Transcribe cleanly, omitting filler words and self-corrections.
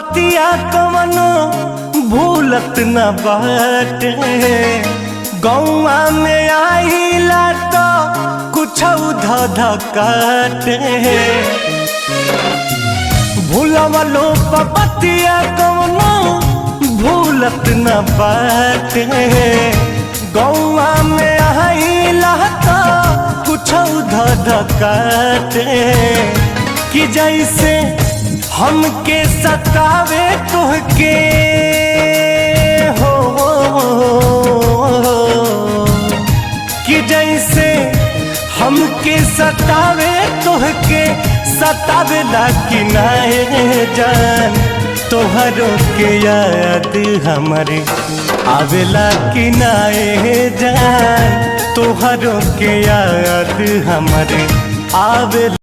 बतिया कवनो भूलत न बाटे। गौआ में आइला तो कुछ धधकाटे। भूलवलो बतिया कवनो भूलत न बाटे। गौआ में आइला तो कुछ धधकाटे। कि जैसे हमके सतावे तुहके हो, कि जैसे हमके सतावे तुहके सतावेला कि नाहे जान। तोहरों के याद हमारे आवेला कि नाहे जान। तोहरों के याद हमारे आवेला।